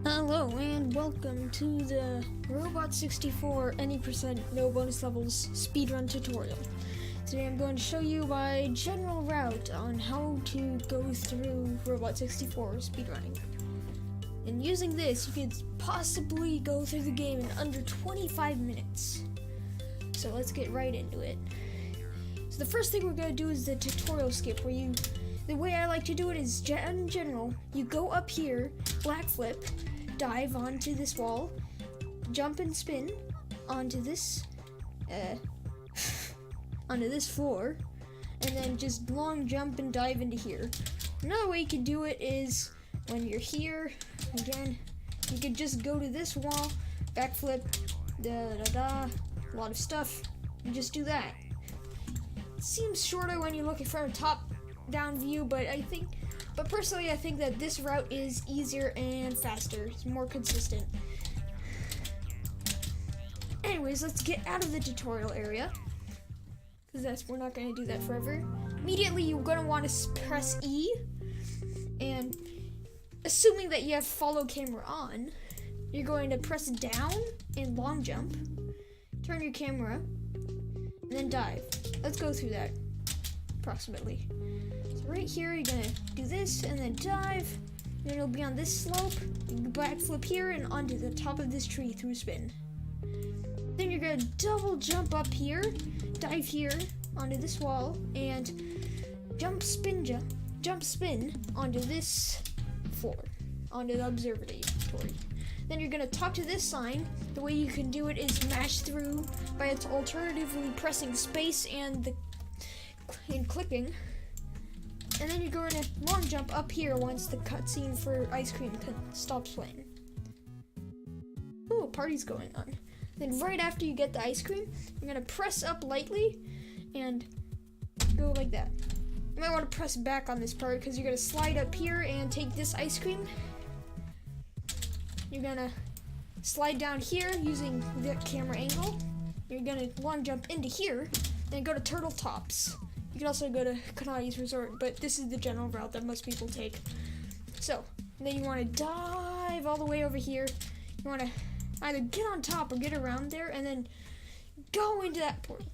Hello and welcome to the Robot 64 any percent no bonus levels speedrun tutorial. Today I'm going to show you my general route on how to go through Robot 64 speedrunning. And using this, you could possibly go through the game in under 25 minutes. So let's get right into it. So the first thing we're going to do is the tutorial skip, where the way I like to do it is, in general, you go up here, black flip, dive onto this wall, jump and spin onto this floor, and then just long jump and dive into here. Another way you can do it is when you're here, again, you could just go to this wall, backflip, a lot of stuff, and just do that. It seems shorter when you look from a top-down view, but personally I think that this route is easier and faster. It's more consistent. Anyways, let's get out of the tutorial area, because we're not going to do that forever. Immediately you're going to want to press E, and assuming that you have follow camera on, you're going to press down and long jump, turn your camera, and then dive. Let's go through that approximately. So right here, you're gonna do this and then dive. Then it'll be on this slope. You can backflip here and onto the top of this tree through spin. Then you're gonna double jump up here, dive here onto this wall, and jump spin onto this floor, onto the observatory. Then you're gonna talk to this sign. The way you can do it is mash through by alternatively pressing space and clicking. And then you're going to long jump up here once the cutscene for ice cream stops playing. Ooh, a party's going on. Then right after you get the ice cream, you're gonna press up lightly and go like that. You might want to press back on this part because you're gonna slide up here and take this ice cream. You're gonna slide down here using the camera angle. You're gonna long jump into here, then go to Turtle Tops. You can also go to Kanani's resort, but this is the general route that most people take. So, then you want to dive all the way over here. You want to either get on top or get around there, and then go into that portal.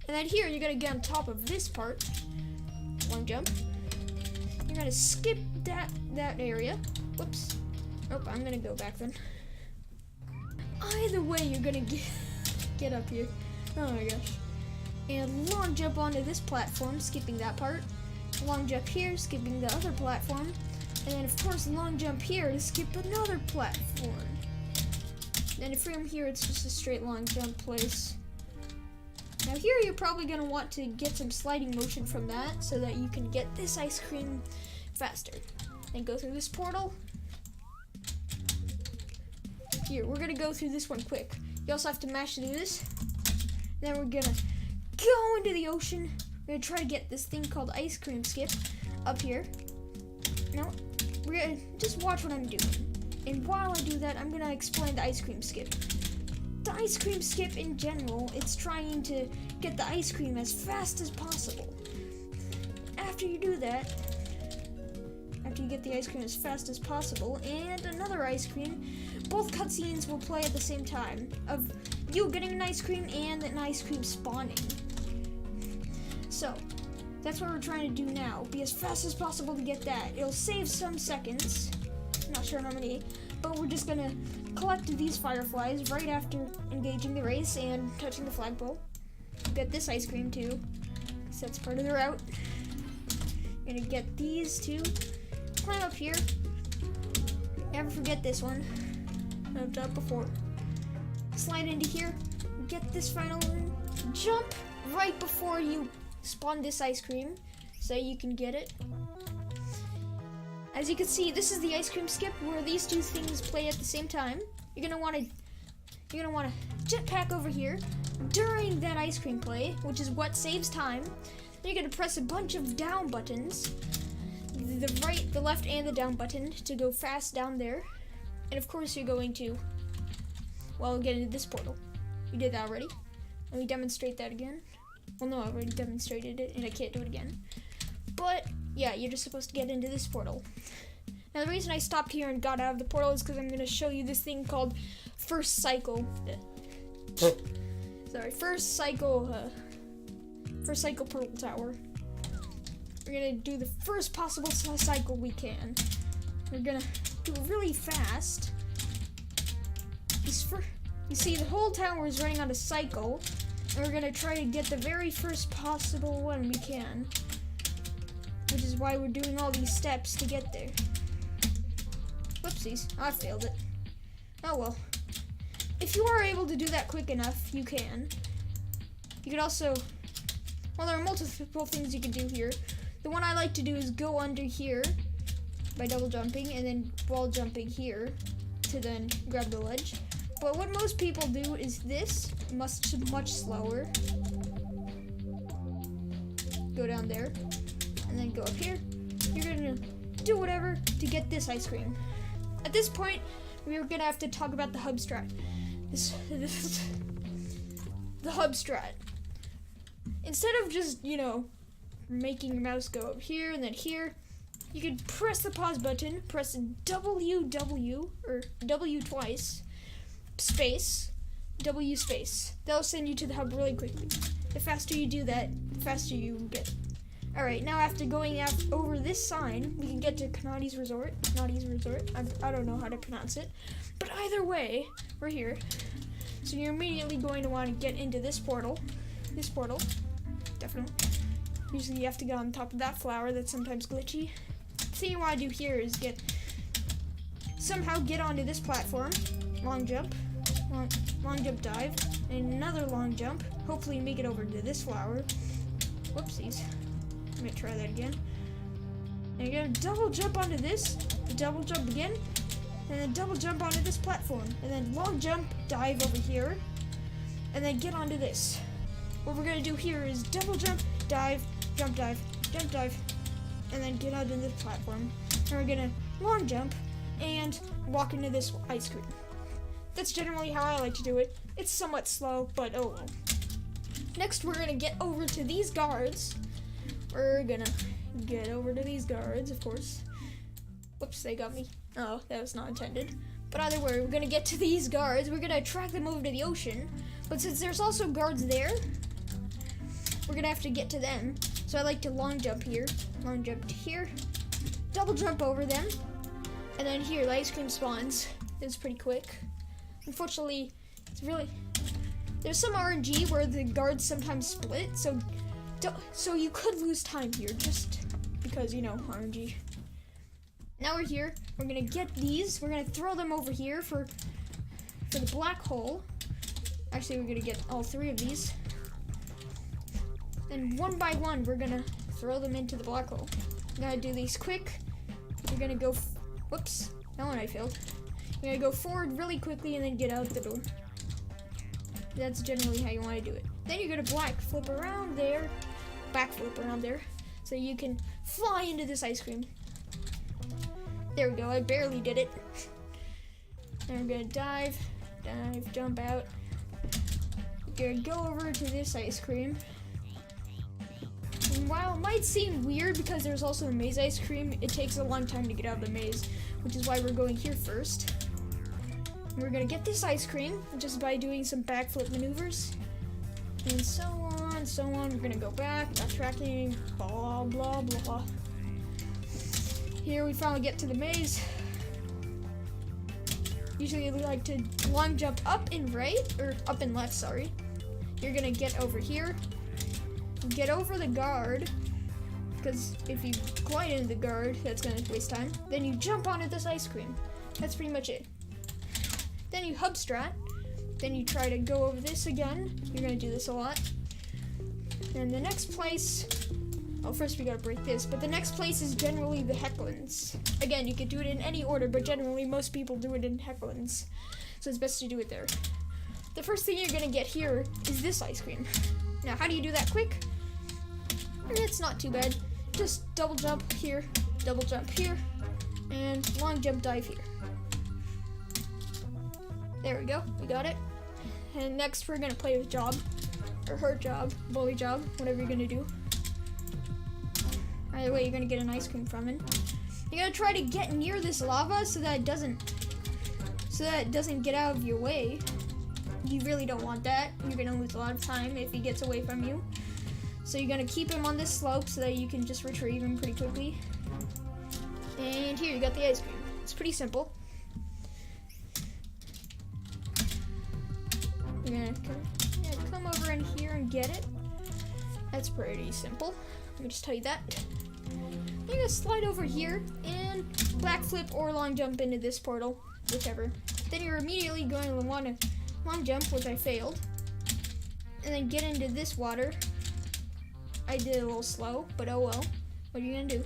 And then here, you're going to get on top of this part. Long jump. You're going to skip that area. Whoops. Oh, I'm going to go back then. Either way, you're going to get up here. Oh my gosh. And long jump onto this platform, skipping that part. Long jump here, skipping the other platform. And then of course long jump here to skip another platform. And from here it's just a straight long jump place. Now here you're probably going to want to get some sliding motion from that so that you can get this ice cream faster. Then go through this portal. Here, we're going to go through this one quick. You also have to mash through this. Then we're going to go into the ocean. We're gonna try to get this thing called ice cream skip up here. Now, we're gonna just watch what I'm doing. And while I do that, I'm gonna explain the ice cream skip. The ice cream skip in general, it's trying to get the ice cream as fast as possible. After you do that, after you get the ice cream as fast as possible and another ice cream, both cutscenes will play at the same time of you getting an ice cream and an ice cream spawning. So, that's what we're trying to do now. Be as fast as possible to get that. It'll save some seconds. Not sure how many, but we're just gonna collect these fireflies right after engaging the race and touching the flagpole. Get this ice cream too, because that's part of the route. Gonna get these two. Climb up here. Never forget this one. I've done it before. Slide into here. Get this final one. Jump right before you spawn this ice cream so you can get it. As you can see, this is the ice cream skip where these two things play at the same time. You're gonna want to jetpack over here during that ice cream play, which is what saves time. Then you're gonna press a bunch of down buttons, the right, the left, and the down button to go fast down there. And of course, you're going to get into this portal. We did that already. Let me demonstrate that again. Well, no, I already demonstrated it, and I can't do it again. But, yeah, you're just supposed to get into this portal. Now the reason I stopped here and got out of the portal is because I'm going to show you this thing called first cycle. First cycle portal tower. We're going to do the first possible cycle we can. We're going to do it really fast. You see, the whole tower is running on a cycle, and we're going to try to get the very first possible one we can. Which is why we're doing all these steps to get there. Whoopsies, I failed it. Oh well. If you are able to do that quick enough, you can. You could also, well, there are multiple things you can do here. The one I like to do is go under here by double jumping and then wall jumping here to then grab the ledge. But what most people do is this, much slower. Go down there and then go up here. You're gonna do whatever to get this ice cream. At this point, we're gonna have to talk about the hub strat. The hub strat. Instead of just, making your mouse go up here and then here, you can press the pause button, press W or W twice, space, W space. That'll send you to the hub really quickly. The faster you do that, the faster you get. Alright, now after going over this sign, we can get to Kanani's resort. I don't know how to pronounce it. But either way, we're here. So you're immediately going to want to get into this portal. Definitely. Usually you have to get on top of that flower that's sometimes glitchy. The thing you want to do here is somehow get onto this platform. Long jump dive, and another long jump. Hopefully make it over to this flower. Whoopsies. I'm gonna try that again. And you're gonna double jump onto this, double jump again, and then double jump onto this platform. And then long jump, dive over here, and then get onto this. What we're gonna do here is double jump, dive, jump dive, and then get onto this platform. And we're gonna long jump and walk into this ice cream. That's generally how I like to do it. It's somewhat slow, but oh well. Next, we're gonna get over to these guards. We're gonna get over to these guards, of course. Whoops, they got me. Oh, that was not intended. But either way, we're gonna get to these guards. We're gonna attract them over to the ocean. But since there's also guards there, we're gonna have to get to them. So I like to long jump here, double jump over them, and then here, the ice cream spawns. It's pretty quick. Unfortunately, there's some RNG where the guards sometimes split, so you could lose time here just because, RNG. Now we're here. We're gonna get these. We're gonna throw them over here for the black hole. Actually, we're gonna get all three of these. Then one by one, we're gonna throw them into the black hole. We're gonna do these quick. You're gonna go, whoops, that one I failed. You're gonna go forward really quickly and then get out the door. That's generally how you want to do it. Then you're gonna backflip around there, so you can fly into this ice cream. There we go, I barely did it. Then we're gonna dive, jump out. You're gonna go over to this ice cream. And while it might seem weird because there's also a maze ice cream, it takes a long time to get out of the maze, which is why we're going here first. We're gonna get this ice cream just by doing some backflip maneuvers. And so on. We're gonna go backtracking, blah, blah, blah. Here we finally get to the maze. Usually we like to long jump up and left, sorry. You're gonna get over here, get over the guard, because if you glide into the guard, that's gonna waste time. Then you jump onto this ice cream. That's pretty much it. Then you hub strat. Then you try to go over this again. You're gonna do this a lot. And the next place, first we gotta break this, but the next place is generally the Hecklands. Again, you could do it in any order, but generally most people do it in Hecklands. So it's best to do it there. The first thing you're gonna get here is this ice cream. Now, how do you do that quick? It's not too bad. Just double jump here, and long jump dive here. There we go, we got it. And next we're gonna play with Job, or her job, bully job, whatever you're gonna do. Either way, you're gonna get an ice cream from it. You You're gonna try to get near this lava so that it doesn't get out of your way. You really don't want that. You're gonna lose a lot of time if he gets away from you. So you're gonna keep him on this slope so that you can just retrieve him pretty quickly. And here, you got the ice cream. It's pretty simple. You're gonna come over in here and get it. That's pretty simple. Let me just tell you that. You're gonna slide over here and backflip or long jump into this portal, whichever. Then you're immediately going to want to long jump, which I failed, and then get into this water. I did a little slow, but oh well. What are you gonna do?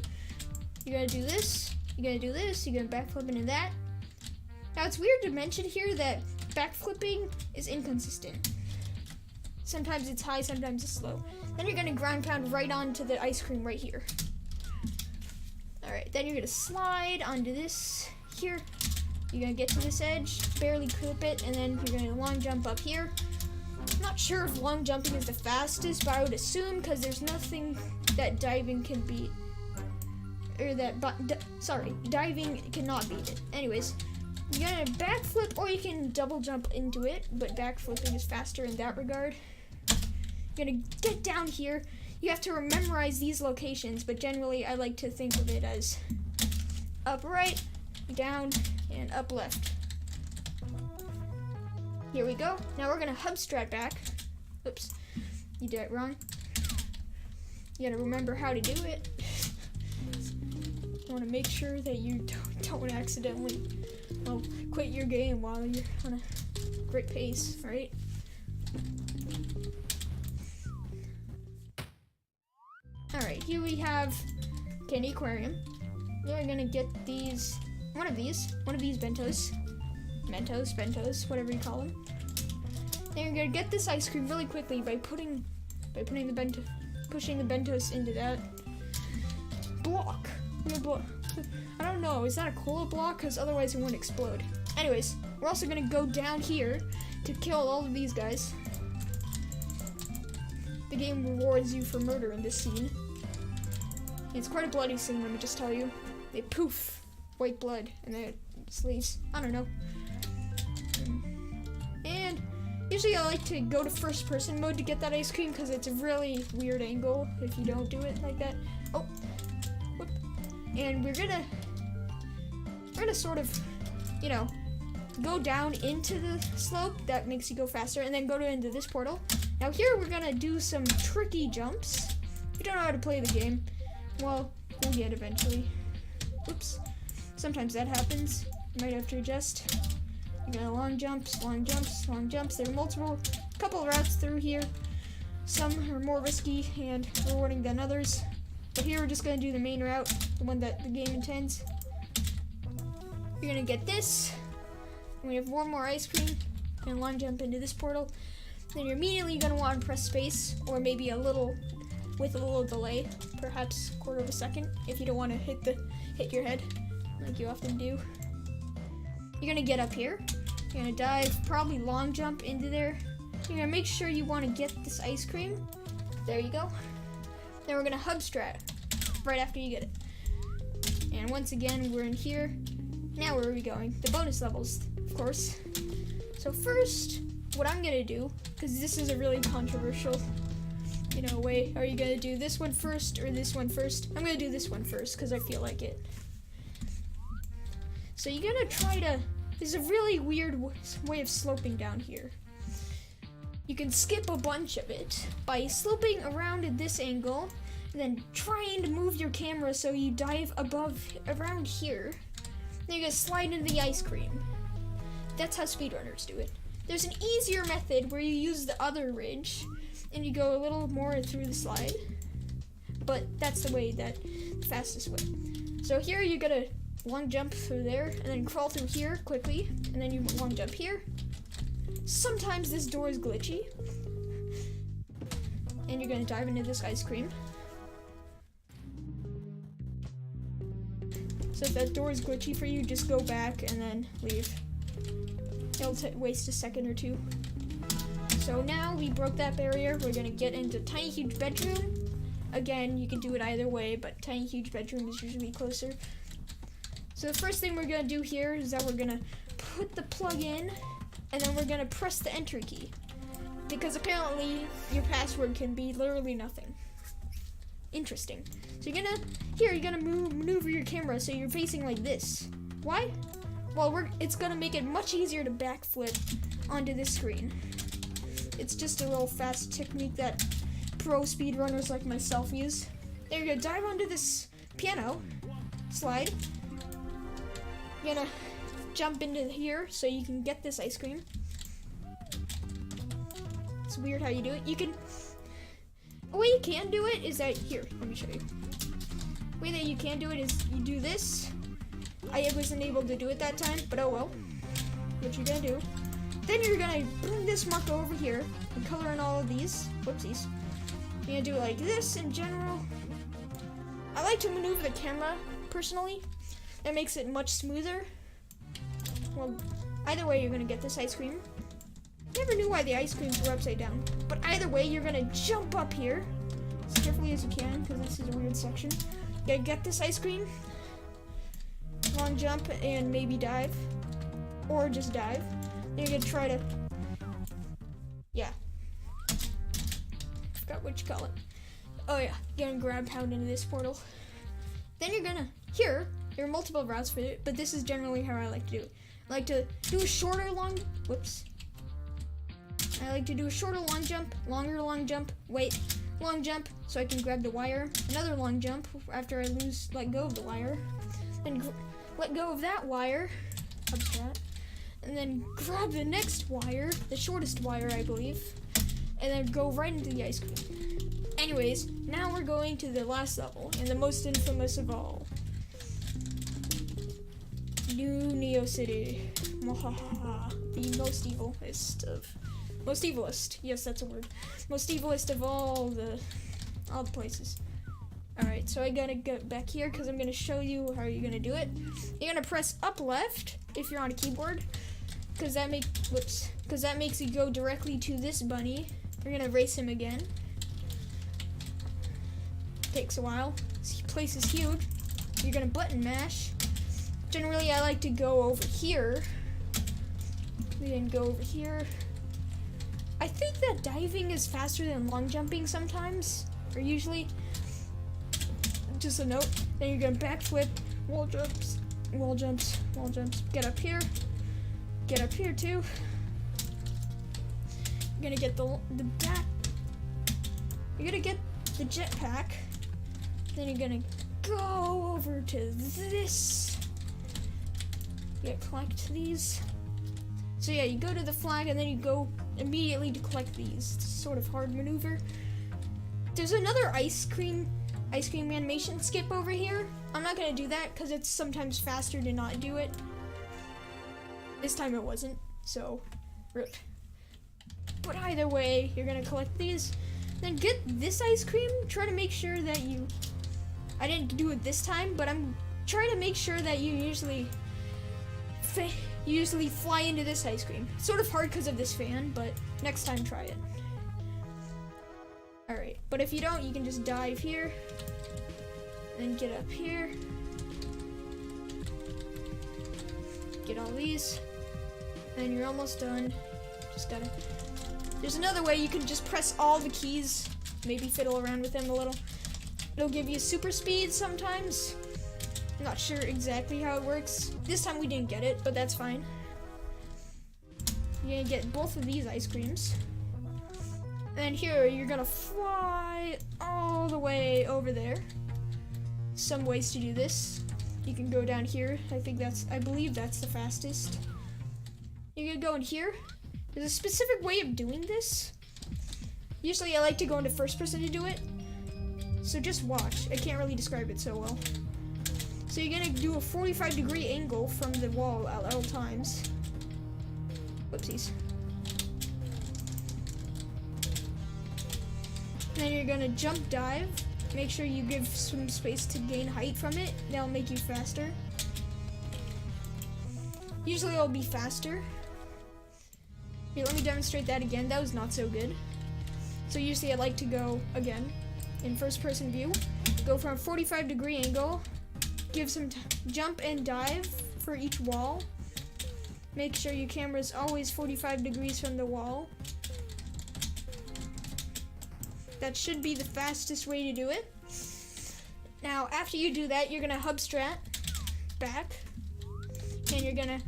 You're gonna do this, you're gonna do this, you're gonna backflip into that. Now it's weird to mention here that backflipping is inconsistent. Sometimes it's high, sometimes it's slow. Then you're gonna ground pound right onto the ice cream right here. Alright, then you're gonna slide onto this here. You're gonna get to this edge, barely clip it, and then you're gonna long jump up here. I'm not sure if long jumping is the fastest, but I would assume because there's nothing that diving can beat. Or that, diving cannot beat it. Anyways, you're gonna backflip or you can double jump into it, but backflipping is faster in that regard. You're gonna get down here. You have to memorize these locations, but generally I like to think of it as up right, down, and up left. Here we go. Now we're gonna hub strat back. Oops, you did it wrong. You gotta remember how to do it. You wanna make sure that you don't accidentally, quit your game while you're on a great pace, right? Alright, here we have Candy Aquarium. We're gonna get one of these bentos, whatever you call them. Then you're gonna get this ice cream really quickly by pushing the bentos into that block. I don't know, is that a cola block? Because otherwise it won't explode. Anyways, we're also gonna go down here to kill all of these guys. The game rewards you for murder in this scene. It's quite a bloody scene, let me just tell you. They poof, white blood, and then it leaves. I don't know. And usually I like to go to first person mode to get that ice cream because it's a really weird angle if you don't do it like that. Oh, whoop. And we're gonna sort of, go down into the slope. That makes you go faster, and then go into this portal. Now here we're gonna do some tricky jumps. If you don't know how to play the game, well, we'll get eventually. Oops. Sometimes that happens. You might have to adjust. You got long jumps, long jumps, long jumps. There are couple routes through here. Some are more risky and rewarding than others. But here we're just gonna do the main route, the one that the game intends. You're gonna get this. And we have one more ice cream and long jump into this portal. Then you're immediately gonna want to press space, or maybe with a little delay, perhaps a quarter of a second, if you don't want to hit your head like you often do. You're gonna get up here. You're gonna dive, probably long jump into there. You're gonna make sure you want to get this ice cream. There you go. Then we're gonna hub strat right after you get it. And once again, we're in here. Now where are we going? The bonus levels, of course. So first, what I'm gonna do, because this is a really controversial way, are you gonna do this one first or this one first? I'm gonna do this one first because I feel like it. So you're gonna try to, there's a really weird way of sloping down here. You can skip a bunch of it by sloping around at this angle and then trying to move your camera so you dive around here. Then you're gonna slide into the ice cream. That's how speedrunners do it. There's an easier method where you use the other ridge and you go a little more through the slide, but that's the fastest way. So here you gotta long jump through there and then crawl through here quickly, and then you long jump here. Sometimes this door is glitchy, and you're gonna dive into this ice cream. So if that door is glitchy for you, just go back and then leave. It'll waste a second or two. So now we broke that barrier. We're gonna get into tiny huge bedroom. Again, you can do it either way, but tiny huge bedroom is usually closer. So the first thing we're gonna do here is that we're gonna put the plug in, and then we're gonna press the enter key. Because apparently your password can be literally nothing. Interesting. So you're gonna maneuver your camera so you're facing like this. Why? Well, it's gonna make it much easier to backflip onto this screen. It's just a real fast technique that pro speedrunners like myself use. There you go, dive onto this piano, slide. You're gonna jump into here so you can get this ice cream. It's weird how you do it. A way you can do it is that, here, let me show you. The way that you can do it is you do this. I wasn't able to do it that time, but oh well. What you're gonna do, then you're gonna bring this marker over here and color in all of these. Whoopsies. You're gonna do it like this in general. I like to maneuver the camera, personally. That makes it much smoother. Well, either way, you're gonna get this ice cream. Never knew why the ice creams were upside down. But either way, you're gonna jump up here as carefully as you can, because this is a weird section. You gotta get this ice cream. Long jump and maybe dive. Or just dive. Then you're gonna try to... Yeah. Forgot what you call it. Oh yeah, you're gonna grab pound into this portal. Then you're gonna... Here, there are multiple routes for it, but this is generally how I like to do it. I like to do a shorter long... Whoops. I like to do a shorter long jump, longer long jump, wait, long jump so I can grab the wire, another long jump after I let go of the wire, then let go of that wire, up to that, and then grab the next wire, the shortest wire I believe, and then go right into the ice cream. Anyways, now we're going to the last level, and the most infamous of all. New Neo City. The most evilest. Yes, that's a word. Most evilest of all the places. Alright, so I gotta go back here because I'm gonna show you how you're gonna do it. You're gonna press up left if you're on a keyboard, because that makes you go directly to this bunny. We're gonna race him again. Takes a while. This place is huge. You're gonna button mash. Generally, I like to go over here. Then go over here. I think that diving is faster than long jumping sometimes, or usually. Just a note. Then you're gonna backflip, wall jumps, wall jumps, wall jumps. Get up here too. You're gonna get the back. You're gonna get the jetpack. Then you're gonna go over to this. You collect these. So yeah, you go to the flag and then you go immediately to collect these. It's sort of hard maneuver. There's another ice cream animation skip over here. I'm not gonna do that because it's sometimes faster to not do it. This time it wasn't, so rip. But either way, you're gonna collect these. Then get this ice cream. Try to make sure that I didn't do it this time, but I'm trying to make sure that you usually fly into this ice cream. It's sort of hard because of this fan, but next time try it. Alright, but if you don't, you can just dive here, and get up here, get all these, and you're almost done. There's another way you can just press all the keys, maybe fiddle around with them a little. It'll give you super speed sometimes. I'm not sure exactly how it works. This time we didn't get it, but that's fine. You're gonna get both of these ice creams. And here, you're gonna fly all the way over there. Some ways to do this. You can go down here. I believe that's the fastest. You're gonna go in here. There's a specific way of doing this. Usually I like to go into first person to do it. So just watch. I can't really describe it so well. So you're gonna do a 45-degree angle from the wall at all times. Whoopsies. Then you're gonna jump dive. Make sure you give some space to gain height from it. That'll make you faster. Usually it'll be faster. Here, let me demonstrate that again. That was not so good. So usually I like to go, again, in first person view. Go from a 45-degree angle. give some jump and dive for each wall. Make sure your camera is always 45 degrees from the wall. That should be the fastest way to do it. Now, after you do that, you're gonna hub strat back, and you're gonna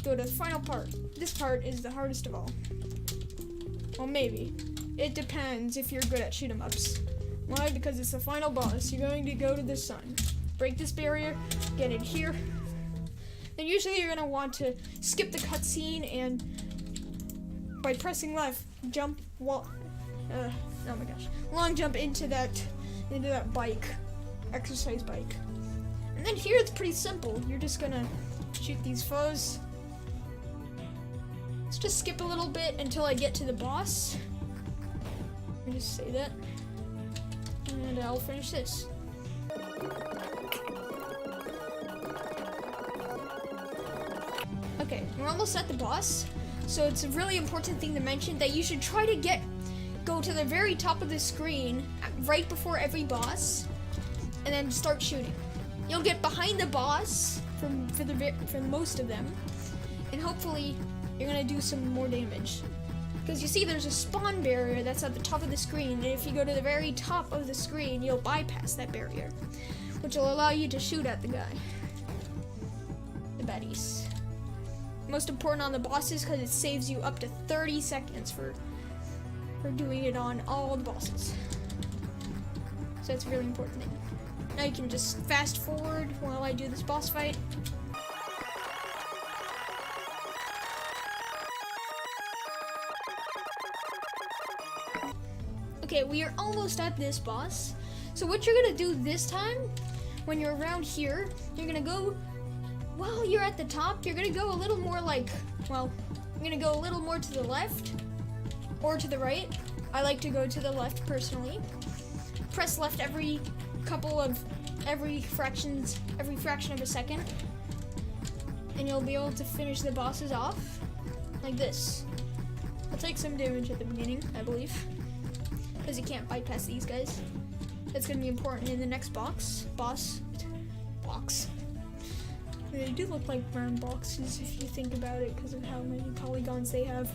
go to the final part. This part is the hardest of all. Well, maybe. It depends if you're good at shoot 'em ups. Why? Because it's the final boss. You're going to go to the sun. Break this barrier, get in here. Then usually you're gonna want to skip the cutscene and by pressing left, jump oh my gosh. Long jump into that bike. Exercise bike. And then here it's pretty simple. You're just gonna shoot these foes. Let's just skip a little bit until I get to the boss. Let me just say that. And I'll finish this. Okay, we're almost at the boss. So it's a really important thing to mention that you should try to go to the very top of the screen right before every boss and then start shooting. You'll get behind the boss for most of them, and hopefully you're gonna do some more damage. Because you see there's a spawn barrier that's at the top of the screen, and if you go to the very top of the screen, you'll bypass that barrier, which will allow you to shoot at the guy. The baddies. Most important on the bosses because it saves you up to 30 seconds for doing it on all the bosses. So that's a really important thing. Now you can just fast forward while I do this boss fight. Okay, we are almost at this boss. So what you're gonna do this time, when you're around here, you're gonna go, while you're at the top, you're gonna go a little more you're gonna go a little more to the left or to the right. I like to go to the left personally. Press left every fraction of a second, and you'll be able to finish the bosses off like this. I'll take some damage at the beginning, I believe, because you can't bypass these guys. That's gonna be important in the next box. They do look like round boxes if you think about it because of how many polygons they have.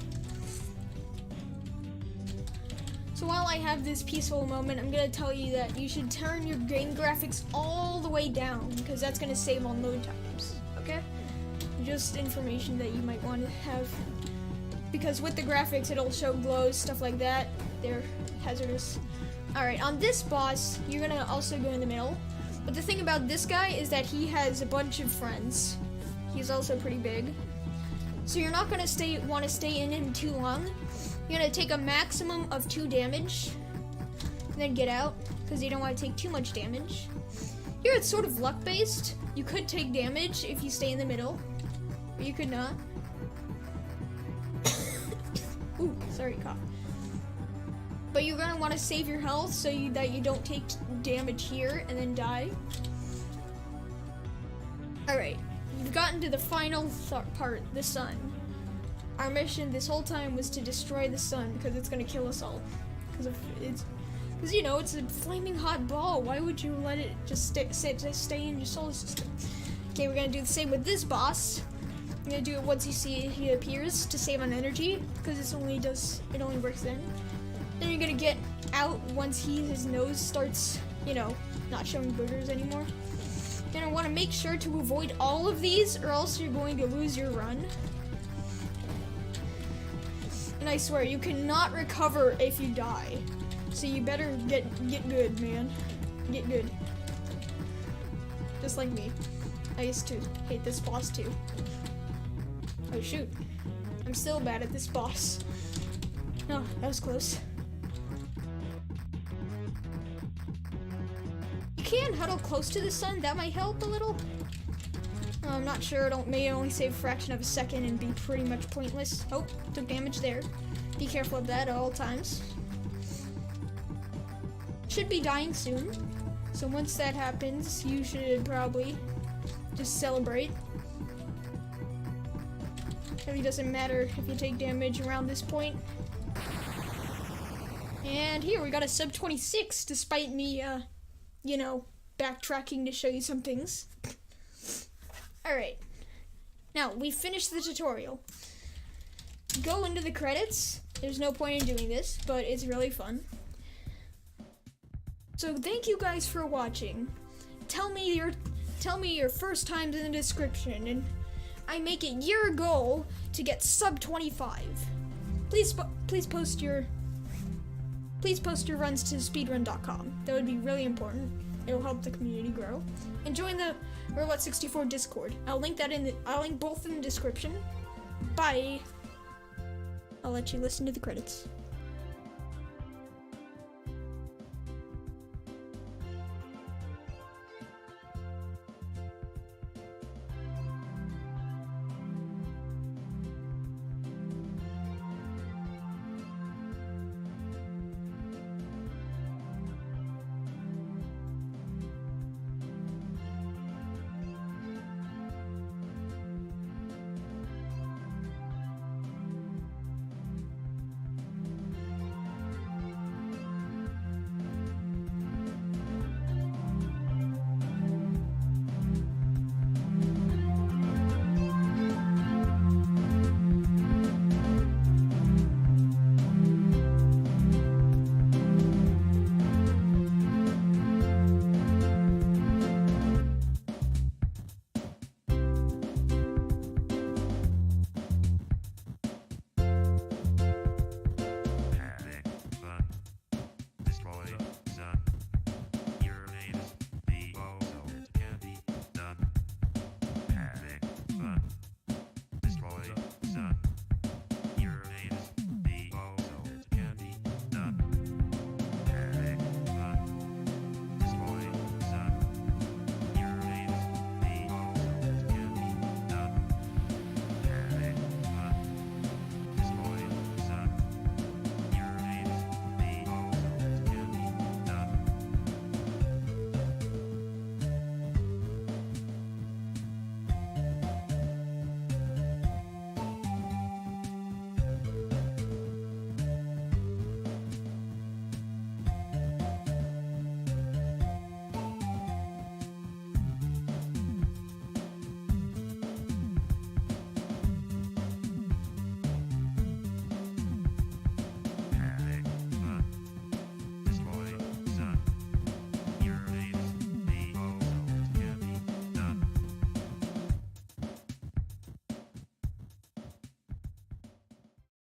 So while I have this peaceful moment, I'm gonna tell you that you should turn your game graphics all the way down because that's gonna save on load times, okay? Just information that you might want to have, because with the graphics it'll show glows, stuff like that. They're hazardous. Alright, on this boss, you're gonna also go in the middle. But the thing about this guy is that he has a bunch of friends. He's also pretty big. So you're not gonna want to stay in him too long. You're gonna take a maximum of 2 damage, and then get out, because you don't want to take too much damage. Here it's sort of luck-based. You could take damage if you stay in the middle, but you could not. Ooh, sorry, cough. But you're gonna want to save your health so that you don't take damage here and then die. Alright, we've gotten to the final part, the sun. Our mission this whole time was to destroy the sun because it's gonna kill us all. Because you know, it's a flaming hot ball. Why would you let it just stay in your solar system? Okay, we're gonna do the same with this boss. I'm gonna do it once you see he appears to save on energy because it only works then. Then you're gonna get out once his nose starts, not showing boogers anymore. You're gonna want to make sure to avoid all of these or else you're going to lose your run. And I swear, you cannot recover if you die. So you better get good, man. Get good. Just like me. I used to hate this boss too. Oh shoot. I'm still bad at this boss. No, that was close. You can huddle close to the sun, that might help a little. I'm not sure, it may only save a fraction of a second and be pretty much pointless. Oh, took damage there. Be careful of that at all times. Should be dying soon. So once that happens, you should probably just celebrate. It really doesn't matter if you take damage around this point. And here we got a sub 26 despite me, backtracking to show you some things. Alright. Now, we finished the tutorial. Go into the credits. There's no point in doing this, but it's really fun. So thank you guys for watching. Tell me your first times in the description, and I make it your goal to get sub 25. Please post your runs to speedrun.com. That would be really important. It will help the community grow. And join the Robot64 Discord. I'll link both in the description. Bye. I'll let you listen to the credits.